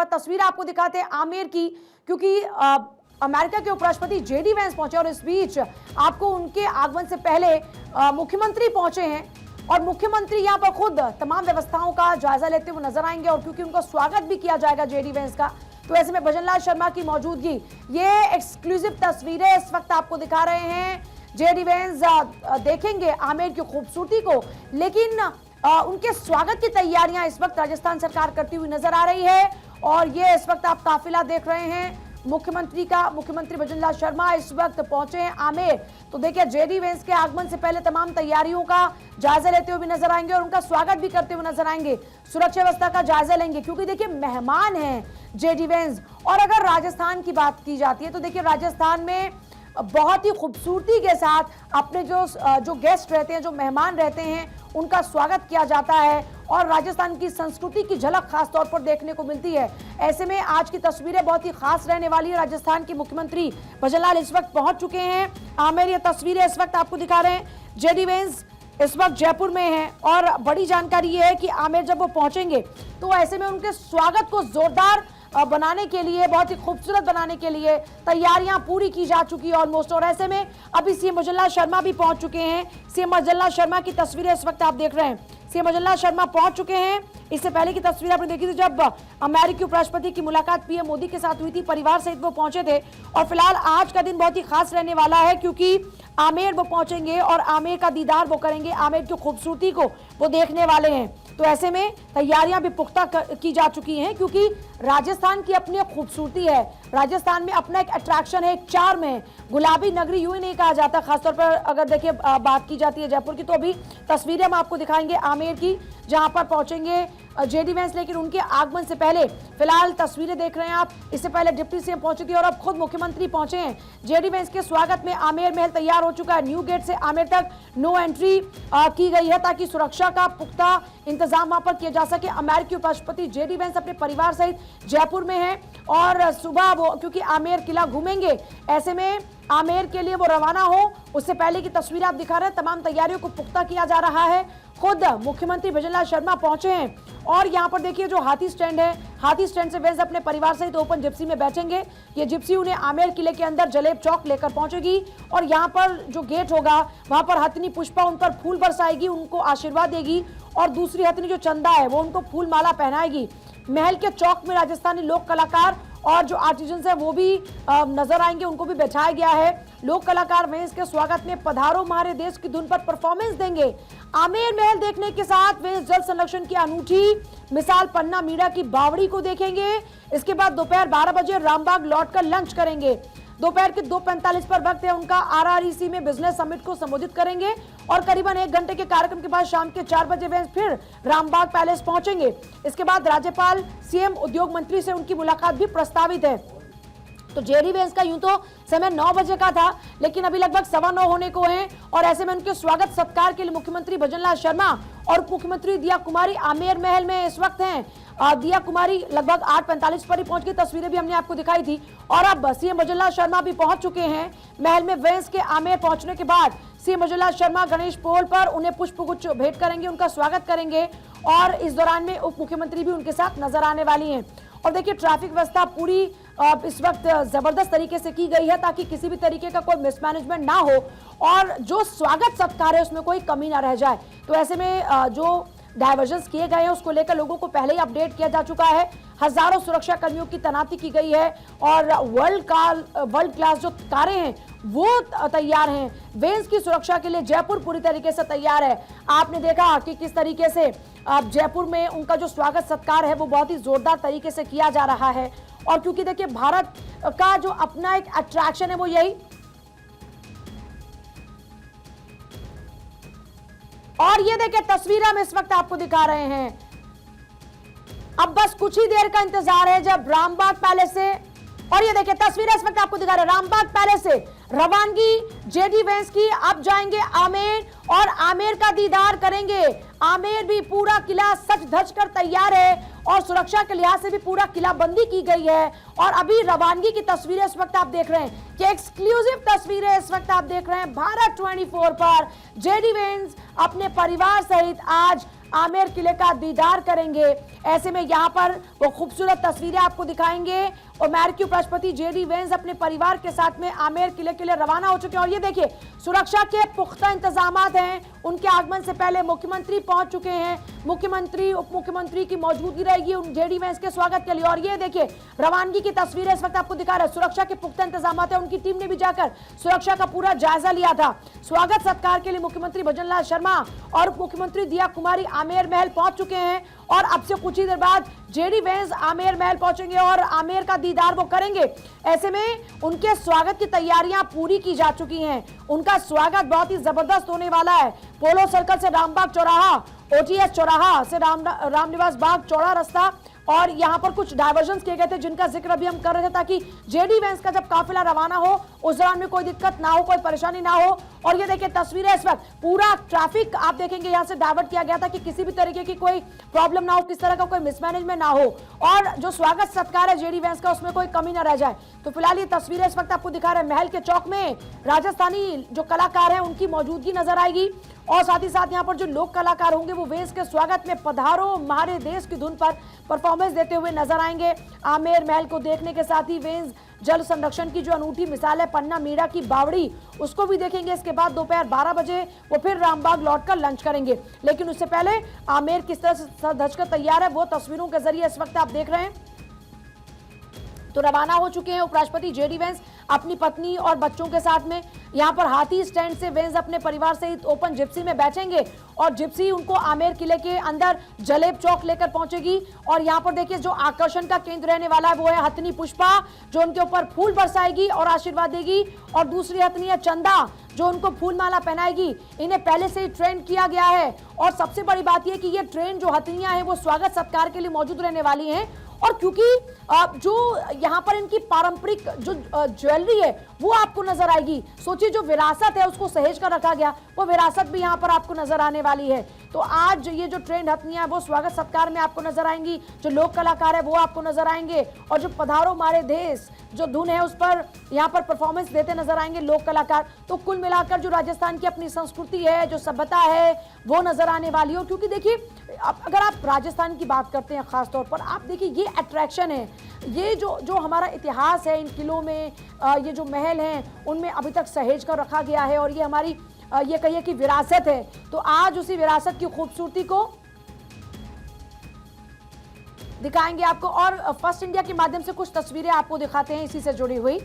बार तस्वीर आपको दिखाते हैं आमेर की, क्योंकि अमेरिका के उपराष्ट्रपति जेडी वेंस पहुंचे और इस बीच आपको उनके आगमन से पहले मुख्यमंत्री पहुंचे हैं और मुख्यमंत्री यहां पर खुद तमाम व्यवस्थाओं का जायजा लेते हुए नजर आएंगे और क्योंकि उनका स्वागत भी किया जाएगा जेडी वेंस का, तो ऐसे में भजनलाल शर्मा की मौजूदगी, ये एक्सक्लूसिव तस्वीरें इस वक्त आपको दिखा रहे हैं। जेडी वेंस देखेंगे आमेर की खूबसूरती को, लेकिन उनके स्वागत की तैयारियां इस वक्त राजस्थान सरकार करती हुई नजर आ रही है और ये इस वक्त आप काफिला देख रहे हैं मुख्यमंत्री भजनलाल शर्मा इस वक्त पहुंचे हैं आमेर। तो देखिए जेडी वेंस के आगमन से पहले तमाम तैयारियों का जायजा लेते हुए भी नजर आएंगे और उनका स्वागत भी करते हुए नजर आएंगे, सुरक्षा व्यवस्था का जायजा लेंगे, क्योंकि देखिए मेहमान हैं जेडी वेंस। और अगर राजस्थान की बात की जाती है तो देखिए राजस्थान में बहुत ही खूबसूरती के साथ अपने जो गेस्ट रहते हैं, जो मेहमान रहते हैं, उनका स्वागत किया जाता है और राजस्थान की संस्कृति की झलक खास तौर पर देखने को मिलती है। ऐसे में आज की तस्वीरें बहुत ही खास रहने वाली है। राजस्थान के मुख्यमंत्री भजनलाल इस वक्त पहुंच चुके हैं आमेर। ये तस्वीरें इस वक्त आपको दिखा रहे हैं, जेडी वेंस इस वक्त जयपुर में हैं और बड़ी जानकारी ये है कि आमेर जब वो पहुंचेंगे तो ऐसे में उनके स्वागत को जोरदार बनाने के लिए, बहुत ही खूबसूरत बनाने के लिए तैयारियां पूरी की जा चुकी है ऑलमोस्ट। और ऐसे में अभी सीएम भजनलाल शर्मा भी पहुंच चुके हैं। सीएम भजनलाल शर्मा की तस्वीरें इस वक्त आप देख रहे हैं, सीएम भजनलाल शर्मा पहुंच चुके हैं। इससे पहले की तस्वीर आपने देखी थी जब अमेरिकी उपराष्ट्रपति की मुलाकात पीएम मोदी के साथ हुई थी, परिवार सहित वो पहुंचे थे। और फिलहाल आज का दिन बहुत ही खास रहने वाला है क्योंकि आमेर वो पहुंचेंगे और आमेर का दीदार वो करेंगे, आमेर की खूबसूरती को वो देखने वाले हैं। तो ऐसे में तैयारियां भी पुख्ता की जा चुकी हैं क्योंकि राजस्थान की अपनी खूबसूरती है, राजस्थान में अपना एक अट्रैक्शन है, एक चार्म है। गुलाबी नगरी यूं ही नहीं कहा जाता, खासतौर पर अगर देखिए बात की जाती है जयपुर की, तो अभी तस्वीरें हम आपको दिखाएंगे आमेर की जहां पर पहुंचेंगे जेडी वेंस। लेकिन उनके आगमन से पहले फिलहाल तस्वीरें देख रहे हैं आप, इससे पहले डिप्टी सीएम पहुंची थी और अब खुद मुख्यमंत्री पहुंचे हैं। जेडी वेंस के स्वागत में आमेर महल तैयार हो चुका है। न्यू गेट से आमेर तक नो एंट्री की गई है ताकि सुरक्षा का पुख्ता इंतजाम वहां पर किया जा सके। अमेरिकी उपराष्ट्रपति जेडी वेंस अपने परिवार सहित जयपुर में है और सुबह वो क्योंकि आमेर किला घूमेंगे, ऐसे में आमेर के लिए वो रवाना हो उससे पहले की तस्वीर आप दिखा रहे हैं। तमाम तैयारियों को पुख्ता किया जा रहा है। खुद मुख्यमंत्री भजनलाल शर्मा पहुंचे हैं और यहाँ पर देखिए जो हाथी स्टैंड है, हाथी स्टैंड से वेंस अपने परिवार सहित ओपन जिप्सी में बैठेंगे। ये जिप्सी उन्हें आमेर किले के अंदर जलेब चौक लेकर पहुंचेगी और यहाँ पर जो गेट होगा वहां पर हथिनी पुष्पा उन पर फूल बरसाएगी, उनको आशीर्वाद देगी और दूसरी हथिनी जो चंदा है वो उनको फूल माला पहनाएगी। महल के चौक में राजस्थानी लोक कलाकार और जो आर्टिजन्स है वो भी नजर आएंगे, उनको भी बैठाया गया है। लोक कलाकार वेंस के स्वागत में पधारो हमारे देश की धुन पर परफॉर्मेंस देंगे। आमेर महल देखने के साथ वेंस जल संरक्षण की अनूठी मिसाल पन्ना मीरा की बावड़ी को देखेंगे। इसके बाद दोपहर 12 बजे रामबाग लौटकर लंच करेंगे। दोपहर के 2:45 पर वक्त है उनका RREC में बिजनेस समिट को संबोधित करेंगे और करीबन 1 घंटे के कार्यक्रम के बाद शाम के 4 बजे वेंस फिर रामबाग पैलेस पहुंचेंगे। इसके बाद राज्यपाल, सीएम, उद्योग मंत्री से उनकी मुलाकात भी प्रस्तावित है। तो जेडी वेंस का यूं तो समय 9 बजे का था, लेकिन अभी लगभग 9:15 होने को हैं और ऐसे में उनके स्वागत सत्कार के लिए मुख्यमंत्री भजनलाल शर्मा और उप मुख्यमंत्री दिया कुमारी आमेर महल में इस वक्त हैं। दिया कुमारी लगभग 8:45 पर ही पहुंच गई, तस्वीरें भी हमने आपको दिखाई थी। और अब सीएम भजनलाल शर्मा भी पहुंच चुके हैं महल में। वेंस के आमेर पहुंचने के बाद सीएम भजनलाल शर्मा गणेश पोल पर उन्हें पुष्पगुच्छ भेंट करेंगे, उनका स्वागत करेंगे और इस दौरान में उप मुख्यमंत्री भी उनके साथ नजर आने वाली हैं। और देखिए ट्रैफिक व्यवस्था पूरी इस वक्त जबरदस्त तरीके से की गई है ताकि किसी भी तरीके का कोई मिसमैनेजमेंट ना हो और जो स्वागत सत्कार है उसमें कोई कमी ना रह जाए। तो ऐसे में जो डायवर्जन्स किए गए हैं उसको लेकर लोगों को पहले ही अपडेट किया जा चुका है। हजारों सुरक्षा कर्मियों की तैनाती की गई है और वर्ल्ड क्लास जो कारें हैं वो तैयार हैं। वेंस की सुरक्षा के लिए जयपुर पूरी तरीके से तैयार है। आपने देखा कि किस तरीके से जयपुर में उनका जो स्वागत सत्कार है वो बहुत ही जोरदार तरीके से किया जा रहा है। और क्योंकि देखिए भारत का जो अपना एक अट्रैक्शन है वो यही, और ये देखिए तस्वीर हम इस वक्त आपको दिखा रहे हैं। अब बस कुछ ही देर का इंतजार है जब रामबाग पैलेस से, और ये देखिए तस्वीरें इस वक्त आपको दिखा रहे हैं रामबाग पैलेस से रवानगी जेडी वेंस की। अब जाएंगे आमेर और आमेर का दीदार करेंगे। आमेर भी पूरा किला सच धज कर तैयार है और सुरक्षा के लिहाज से भी पूरा किला बंदी की गई है। और अभी रवानगी की तस्वीरें इस वक्त आप देख रहे हैं कि एक्सक्लूसिव तस्वीरें इस वक्त आप देख रहे हैं भारत 24 पर। जेडी वेंस अपने परिवार सहित आज आमेर किले का दीदार करेंगे। ऐसे में यहाँ पर वो खूबसूरत तस्वीरें आपको दिखाएंगे। अमेरिकी उपराष्ट्रपति जेडी वेंस अपने परिवार के साथ में आमेर किले के लिए रवाना हो चुके हैं और ये देखिए सुरक्षा के पुख्ता इंतजामात हैं। उनके आगमन से पहले मुख्यमंत्री पहुंच चुके हैं, मुख्यमंत्री उप मुख्यमंत्री की मौजूदगी रहेगी जेडी वेंस के स्वागत के लिए। और ये देखिए रवानगी की तस्वीरें इस वक्त आपको दिखा रहे हैं। सुरक्षा के पुख्ता इंतजामात है, उनकी टीम ने भी जाकर सुरक्षा का पूरा जायजा लिया था। स्वागत सत्कार के लिए मुख्यमंत्री भजनलाल शर्मा और उप मुख्यमंत्री दिया कुमारी आमेर महल पहुंच चुके हैं और अब से कुछ ही देर बाद जेडी वेंस आमेर महल पहुंचेंगे और आमेर का दीदार वो करेंगे। ऐसे में उनके स्वागत की तैयारियां पूरी की जा चुकी हैं। उनका स्वागत बहुत ही जबरदस्त होने वाला है। पोलो सर्कल से रामबाग चौराहा, ओटीएस चौराहा से रामनिवास बाग चौड़ा रास्ता और यहाँ पर कुछ डायवर्जन किए गए थे जिनका जिक्र अभी हम कर रहे थे ताकि जेडी वेंस का जब काफिला रवाना हो उस दौरान में कोई दिक्कत ना हो, कोई परेशानी ना हो। और ये देखिए तस्वीरें इस वक्त पूरा ट्रैफिक आप देखेंगे यहाँ से डाइवर्ट किया गया था कि किसी भी तरीके की कोई प्रॉब्लम ना हो, किस तरह का कोई मिसमैनेजमेंट ना हो और जो स्वागत सत्कार है जेडी वेंस का उसमें कोई कमी ना रह जाए। तो फिलहाल ये तस्वीरें इस वक्त आपको दिखा रहे हैं। महल के चौक में राजस्थानी जो कलाकार हैं उनकी मौजूदगी नजर आएगी और साथ ही साथ यहाँ पर जो लोक कलाकार होंगे वो वेंस के स्वागत में पधारो हमारे देश की धुन पर परफॉर्मेंस देते हुए नजर आएंगे। आमेर महल को देखने के साथ ही वेंस जल संरक्षण की जो अनूठी मिसाल है पन्ना मीरा की बावड़ी उसको भी देखेंगे। इसके बाद दोपहर 12 बजे वो फिर रामबाग लौटकर लंच करेंगे। लेकिन उससे पहले आमेर किस तरह से धजकर तैयार है वो तस्वीरों के जरिए इस वक्त आप देख रहे हैं। तो रवाना हो चुके हैं उपराष्ट्रपति जेडी वेंस अपनी पत्नी और बच्चों के साथ में। यहाँ पर हाथी स्टैंड से वेंस अपने परिवार सहित ओपन जिप्सी में बैठेंगे और जिप्सी उनको आमेर किले के अंदर जलेब चौक लेकर पहुंचेगी। और यहाँ पर देखिए जो आकर्षण का केंद्र रहने वाला है वो है हथनी पुष्पा जो उनके ऊपर फूल बरसाएगी और आशीर्वाद देगी और दूसरी हथनी है चंदा जो उनको फूल माला पहनाएगी। इन्हें पहले से ही ट्रेन किया गया है और सबसे बड़ी बात यह कि ये ट्रेन जो हथनियां हैं वो स्वागत सत्कार के लिए मौजूद रहने वाली हैं। और क्योंकि जो यहाँ पर इनकी पारंपरिक जो ज्वेलरी है वो आपको नजर आएगी। सोचिए जो विरासत है उसको सहेज कर रखा गया वो विरासत भी यहाँ पर आपको नजर आने वाली है। तो आज ये जो ट्रेंड हथनियां वो स्वागत सत्कार में आपको नजर आएंगी, जो लोक कलाकार है वो आपको नजर आएंगे और जो पधारो हमारे देश जो धुन है उस पर यहाँ पर परफॉर्मेंस देते नजर आएंगे लोक कलाकार। तो कुल मिलाकर जो राजस्थान की अपनी संस्कृति है जो सभ्यता है वो नजर आने वाली है। क्योंकि देखिए अगर आप राजस्थान की बात करते हैं खासतौर पर आप देखिए ये अट्रैक्शन है, ये जो हमारा इतिहास है इन किलों में ये जो महल हैं उनमें अभी तक सहेज कर रखा गया है और ये हमारी ये कहिए कि विरासत है। तो आज उसी विरासत की खूबसूरती को दिखाएंगे आपको और फर्स्ट इंडिया के माध्यम से कुछ तस्वीरें आपको दिखाते हैं इसी से जुड़ी हुई।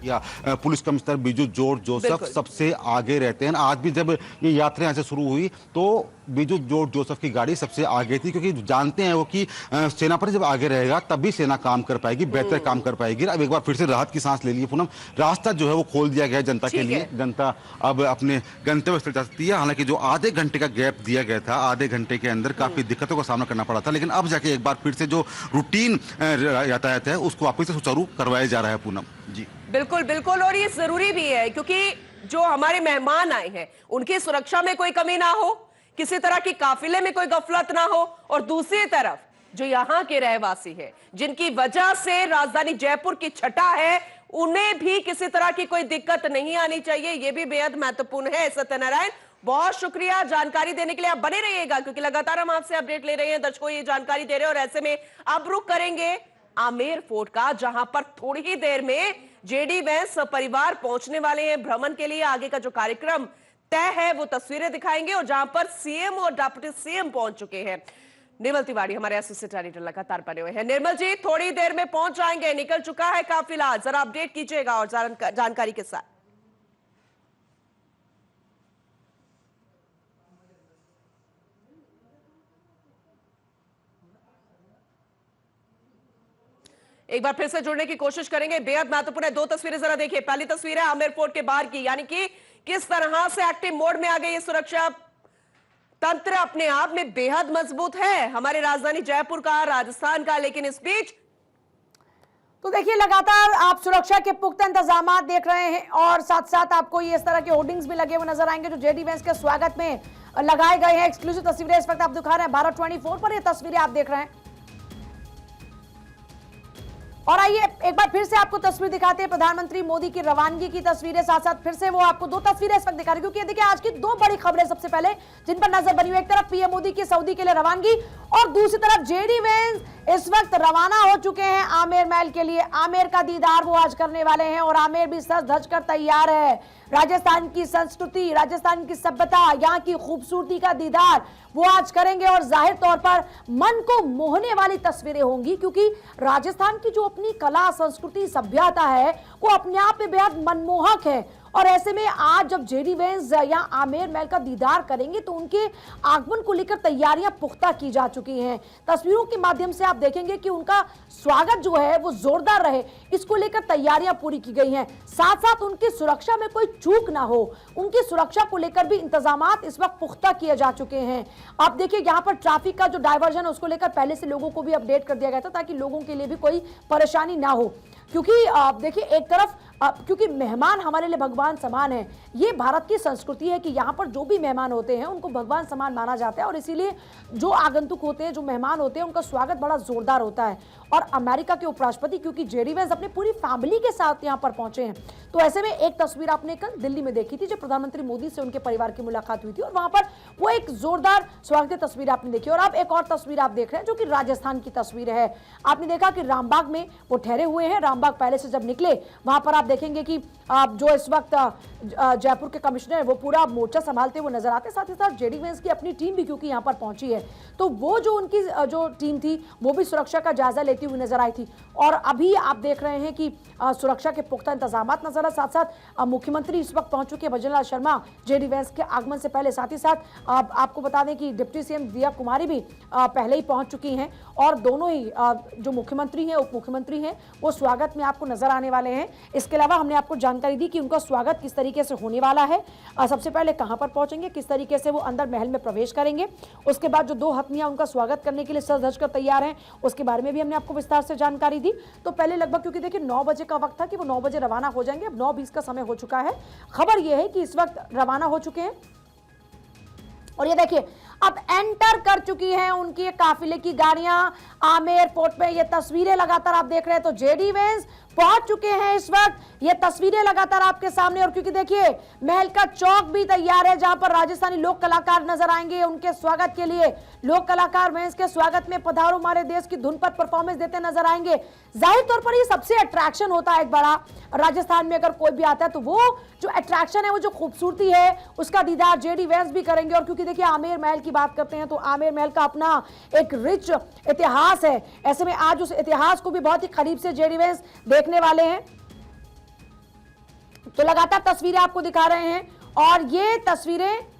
या police commissioner Biju George Joseph सबसे आगे रहते हैं। आज भी जब ये यात्रा यहाँ से शुरू हुई तो बीजू जॉर्ज जोसेफ की गाड़ी सबसे आगे थी क्योंकि जानते हैं वो कि सेना पर जब आगे रहेगा तभी सेना काम कर पाएगी, बेहतर काम कर पाएगी। अब एक बार फिर से राहत की सांस ले ली पूनम, रास्ता जो है वो खोल दिया गया है जनता के लिए। जनता अब अपने गंतव्य स्थल जा सकती है। हालांकि जो आधे घंटे का गैप दिया गया था, आधे घंटे के अंदर काफी दिक्कतों का सामना करना पड़ा था, लेकिन अब जाके एक बार फिर से जो रूटीन यातायात है उसको वापस से सुचारू करवाया जा रहा है पूनम जी। बिल्कुल बिल्कुल, और ये जरूरी भी है क्योंकि जो हमारे मेहमान आए हैं उनकी सुरक्षा में कोई कमी ना हो, किसी तरह की काफिले में कोई गफलत ना हो और दूसरी तरफ जो यहाँ के रहवासी हैं जिनकी वजह से राजधानी जयपुर की छटा है उन्हें भी किसी तरह की कोई दिक्कत नहीं आनी चाहिए। यह भी बेहद महत्वपूर्ण है। सत्यनारायण बहुत शुक्रिया जानकारी देने के लिए, आप बने रहिएगा क्योंकि लगातार हम आपसे अपडेट ले रहे हैं, दर्शकों ये जानकारी दे रहे हैं। और ऐसे में अब रुक करेंगे आमेर फोर्ट का जहां पर थोड़ी ही देर में जेडी वेंस परिवार पहुंचने वाले हैं भ्रमण के लिए। आगे का जो कार्यक्रम तय है वो तस्वीरें दिखाएंगे और जहां पर सीएम और डिप्टी सीएम पहुंच चुके हैं। निर्मल तिवारी हमारे असिस्टेंट एडिटर लगातार बने हुए हैं। निर्मल जी थोड़ी देर में पहुंच जाएंगे, निकल चुका है काफिला, जरा अपडेट कीजिएगा और जानकारी के साथ। एक बार फिर से जुड़ने की कोशिश करेंगे, बेहद महत्वपूर्ण है। दो तस्वीरें जरा देखिए। पहली तस्वीर है आमेर फोर्ट के बाहर की, यानी कि किस तरह से एक्टिव मोड में आ गई ये सुरक्षा तंत्र अपने आप में बेहद मजबूत है हमारे राजधानी जयपुर का, राजस्थान का। लेकिन इस बीच तो देखिए लगातार आप सुरक्षा के पुख्ता इंतजाम देख रहे हैं और साथ साथ आपको ये इस तरह के होर्डिंग्स भी लगे हुए नजर आएंगे जो जेडी वेंस के स्वागत में लगाए गए हैं। एक्सक्लूसिव तस्वीरें इस वक्त आप दिखा रहे हैं भारत 24 पर, ये तस्वीरें आप देख रहे हैं। और आइए एक बार फिर से आपको तस्वीर दिखाते हैं प्रधानमंत्री मोदी की रवानगी की तस्वीरें, साथ साथ फिर से वो आपको दो तस्वीरें इस वक्त दिखा रही हैं, क्योंकि देखिए आज की दो बड़ी खबरें सबसे पहले जिन पर नजर बनी हुई, एक तरफ पीएम मोदी की सऊदी के लिए रवानगी और दूसरी तरफ जेडी वेंस इस वक्त रवाना हो चुके हैं आमेर महल के लिए। आमेर का दीदार वो आज करने वाले हैं और आमेर भी सज धज कर तैयार है। राजस्थान की संस्कृति, राजस्थान की सभ्यता, यहाँ की खूबसूरती का दीदार वो आज करेंगे और जाहिर तौर पर मन को मोहने वाली तस्वीरें होंगी, क्योंकि राजस्थान की जो अपनी कला, संस्कृति, सभ्यता है वो अपने आप में बेहद मनमोहक है। और ऐसे में आज जब जेडी वेंस यहाँ आमेर महल का दीदार करेंगे तो उनके आगमन को लेकर तैयारियां पुख्ता की जा चुकी हैं। तस्वीरों के माध्यम से आप देखेंगे कि उनका स्वागत जो है वो जोरदार रहे, इसको लेकर तैयारियां पूरी की गई हैं। साथ साथ उनकी सुरक्षा में कोई चूक ना हो, उनकी सुरक्षा को लेकर भी इंतजामात इस वक्त पुख्ता किए जा चुके हैं। आप देखिए यहाँ पर ट्रैफिक का जो डायवर्जन है उसको लेकर पहले से लोगों को भी अपडेट कर दिया गया था ताकि लोगों के लिए भी कोई परेशानी ना हो, क्योंकि देखिए एक तरफ क्योंकि मेहमान हमारे लिए भगवान समान है। ये भारत की संस्कृति है कि यहाँ पर जो भी मेहमान होते हैं उनको भगवान समान माना जाता है और इसीलिए जो आगंतुक होते हैं, जो मेहमान होते हैं, उनका स्वागत बड़ा जोरदार होता है। और अमेरिका के उपराष्ट्रपति क्योंकि जेडी वेंस अपनी पूरी फैमिली के साथ यहाँ पर पहुंचे हैं, तो ऐसे में एक तस्वीर आपने कल दिल्ली में देखी थी जब प्रधानमंत्री मोदी से उनके परिवार की मुलाकात हुई थी और वहां पर वो एक जोरदार स्वागत की तस्वीर आपने देखी। और अब एक और तस्वीर आप देख रहे हैं जो कि राजस्थान की तस्वीर है। आपने देखा कि रामबाग में वो ठहरे हुए हैं। रामबाग पहले से जब निकले वहां पर आप देखेंगे कि जो इस वक्त जयपुर के कमिश्नर है वो पूरा मोर्चा संभालते हुए नजर आते, साथ ही साथ जेडी वेंस की अपनी टीम भी क्योंकि यहाँ पर पहुंची है, तो वो जो उनकी जो टीम थी वो भी सुरक्षा का जायजा लेती हुई नजर आई थी। और अभी आप देख रहे हैं कि सुरक्षा के पुख्ता इंतजामात नजर आ, साथ साथ मुख्यमंत्री इस वक्त पहुंच चुके हैं भजनलाल शर्मा जेडी वेंस के आगमन से पहले। साथ ही साथ आपको बता दें कि डिप्टी सीएम दिया कुमारी भी पहले ही पहुंच चुकी हैं और दोनों ही जो मुख्यमंत्री हैं, उप मुख्यमंत्री हैं, वो स्वागत में आपको नजर आने वाले हैं। इसके अलावा हमने आपको जानकारी दी कि उनका स्वागत किस तरीके से होने वाला है। सबसे पहले कहां पर पहुंचेंगे, किस तरीके से वो अंदर महल में प्रवेश करेंगे, उसके बाद जो दो हथनियां उनका स्वागत करने के लिए सज धज कर तैयार हैं, उसके बारे में भी हमने आपको विस्तार से जानकारी दी। तो पहले लगभग क्योंकि देखिए 9 बजे का वक्त था कि वो 9 बजे रवाना हो जाएंगे, अब 9:20 का समय हो चुका है। खबर यह है कि इस वक्त रवाना हो चुके हैं और ये देखिए अब एंटर कर चुकी हैं उनकी काफिले की गाड़ियां आमेर पोर्ट में। ये तस्वीरें लगातार आप देख रहे हैं, तो जेडी वेंस पहुंच चुके हैं इस वक्त, ये तस्वीरें लगातार आपके सामने। और क्योंकि देखिए महल का चौक भी तैयार है जहां पर राजस्थानी लोक कलाकार नजर आएंगे उनके स्वागत के लिए। लोक कलाकार वेंस के स्वागत में पधारो हमारे देश की धुन पर परफॉर्मेंस देते नजर आएंगे। जाहिर तौर पर ये सबसे अट्रैक्शन होता है एक बड़ा राजस्थान में, अगर कोई भी आता है तो वो जो अट्रैक्शन है, वो जो खूबसूरती है, उसका दीदार जेडी वेंस भी करेंगे। और क्योंकि देखिए आमेर महल की बात करते हैं तो आमेर महल का अपना एक रिच इतिहास है, ऐसे में आज उस इतिहास को भी बहुत ही करीब से जेडी वेंस देखने वाले हैं। तो लगातार तस्वीरें आपको दिखा रहे हैं और ये तस्वीरें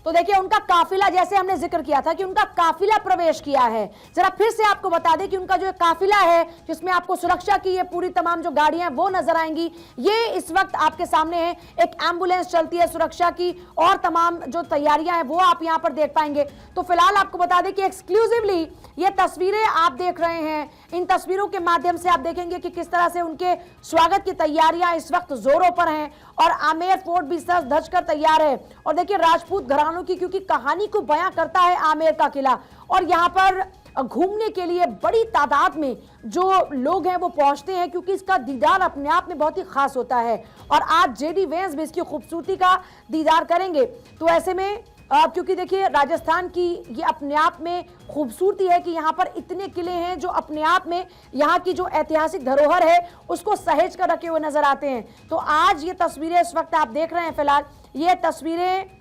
तो देखिए उनका काफिला, जैसे हमने जिक्र किया था कि उनका काफिला प्रवेश किया है। जरा फिर से आपको बता दें कि उनका जो काफिला है जिसमें आपको सुरक्षा की ये पूरी तमाम जो गाड़ियां वो नजर आएंगी, ये इस वक्त आपके सामने है। एक एम्बुलेंस चलती है सुरक्षा की और तमाम जो तैयारियां हैं वो आप यहां पर देख पाएंगे। तो फिलहाल आपको बता दें कि एक्सक्लूसिवली ये तस्वीरें आप देख रहे हैं। इन तस्वीरों के माध्यम से आप देखेंगे कि किस तरह से उनके स्वागत की तैयारियां इस वक्त जोरों पर हैं और आमेर फोर्ट भी सज धज कर तैयार है। और देखिए राजपूत घरानों की क्योंकि कहानी को बयां करता है आमेर का किला, और यहाँ पर घूमने के लिए बड़ी तादाद में जो लोग हैं वो पहुंचते हैं क्योंकि इसका दीदार अपने आप में बहुत ही खास होता है। और आज जेडी वेंस भी इसकी खूबसूरती का दीदार करेंगे। तो ऐसे में क्योंकि देखिए राजस्थान की ये अपने आप में खूबसूरती है कि यहाँ पर इतने किले हैं जो अपने आप में यहाँ की जो ऐतिहासिक धरोहर है उसको सहेज कर रखे हुए नजर आते हैं। तो आज ये तस्वीरें इस वक्त आप देख रहे हैं, फिलहाल ये तस्वीरें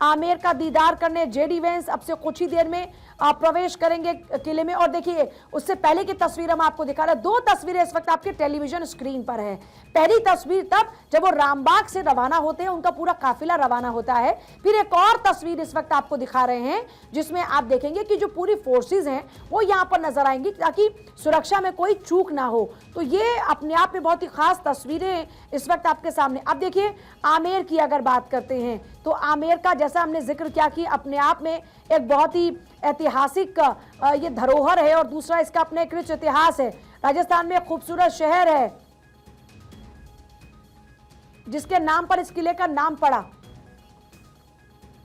आमेर का दीदार करने जेडी वेंस अब से कुछ ही देर में प्रवेश करेंगे किले में। और देखिए उससे पहले की तस्वीर हम आपको दिखा रहे हैं, दो तस्वीरें इस वक्त आपके टेलीविजन स्क्रीन पर है। पहली तस्वीर तब जब वो रामबाग से रवाना होते हैं, उनका पूरा काफिला रवाना होता है। फिर एक और तस्वीर इस वक्त आपको दिखा रहे हैं जिसमें आप देखेंगे कि जो पूरी फोर्सेस हैं वो यहाँ पर नजर आएंगी ताकि सुरक्षा में कोई चूक ना हो। तो ये अपने आप में बहुत ही खास तस्वीरें इस वक्त आपके सामने। अब देखिए आमेर की अगर बात करते हैं तो आमेर का जैसा हमने जिक्र किया कि अपने आप में एक बहुत ही ऐतिहासिक ये धरोहर है और दूसरा इसका अपने एक रिच इतिहास है। राजस्थान में एक खूबसूरत शहर है जिसके नाम पर इस किले का नाम पड़ा।